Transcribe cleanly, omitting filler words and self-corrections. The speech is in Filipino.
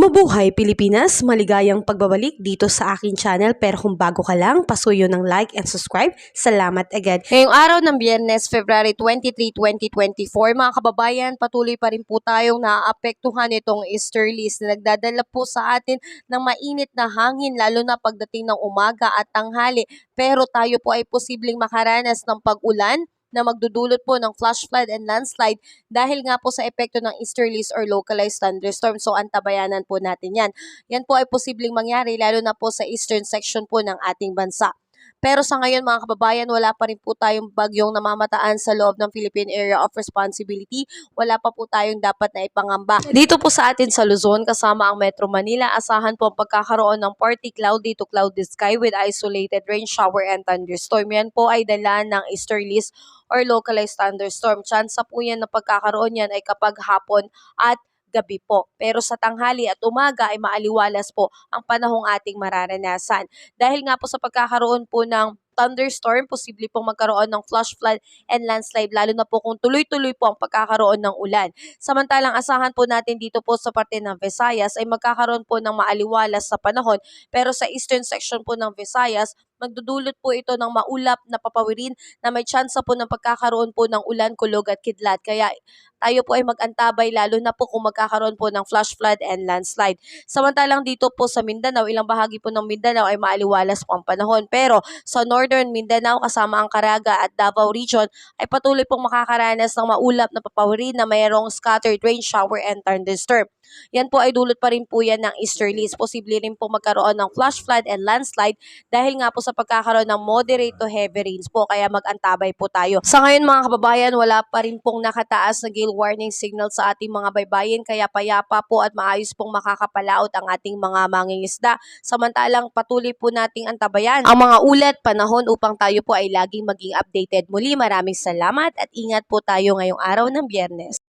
Mabuhay Pilipinas! Maligayang pagbabalik dito sa aking channel, pero kung bago ka lang, pasuyo ng like and subscribe. Salamat agad. Ngayong araw ng Biyernes, February 23, 2024, mga kababayan, patuloy pa rin po tayong naaapektuhan itong easterlies na nagdadala po sa atin ng mainit na hangin lalo na pagdating ng umaga at tanghali. Pero tayo po ay posibleng makaranas ng pag-ulan na magdudulot po ng flash flood and landslide dahil nga po sa epekto ng easterlies or localized thunderstorm. So antabayanan po natin yan. Yan po ay posibleng mangyari lalo na po sa eastern section po ng ating bansa. Pero sa ngayon mga kababayan, wala pa rin po tayong bagyong namamataan sa loob ng Philippine Area of Responsibility. Wala pa po tayong dapat na ipangamba. Dito po sa atin sa Luzon, kasama ang Metro Manila, asahan po ang pagkakaroon ng partly cloudy to cloudy sky with isolated rain, shower, and thunderstorm. Yan po ay dala ng easterlies or localized thunderstorm. Tsansa po yan na pagkakaroon yan ay kapag hapon at gabi po. Pero sa tanghali at umaga ay maaliwalas po ang panahong ating mararanasan. Dahil nga po sa pagkakaroon po ng thunderstorm, posible pong magkaroon ng flash flood and landslide lalo na po kung tuloy-tuloy po ang pagkakaroon ng ulan. Samantalang asahan po natin dito po sa parte ng Visayas ay magkakaroon po ng maaliwalas sa panahon, pero sa eastern section po ng Visayas magdudulot po ito ng maulap na papawirin na may tsansa po ng pagkakaroon po ng ulan, kulog at kidlat. Kaya tayo po ay mag-antabay lalo na po kung magkakaroon po ng flash flood and landslide. Samantalang dito po sa Mindanao, ilang bahagi po ng Mindanao ay maaliwalas po ang panahon. Pero sa northern Mindanao kasama ang Caraga at Davao region ay patuloy pong makakaranas ng maulap na papawirin na mayroong scattered rain, shower and thunderstorm. Yan po ay dulot pa rin po yan ng easterlies. Posible rin po magkaroon ng flash flood and landslide dahil nga po sa pagkakaroon ng moderate to heavy rains po, kaya mag-antabay po tayo. Sa ngayon mga kababayan, wala pa rin pong nakataas na gale warning signal sa ating mga baybayin, kaya payapa po at maayos pong makakapalaot ang ating mga mangingisda. Samantalang patuloy po nating antabayan ang mga ulat, panahon upang tayo po ay laging maging updated. Muli, maraming salamat at ingat po tayo ngayong araw ng Biyernes.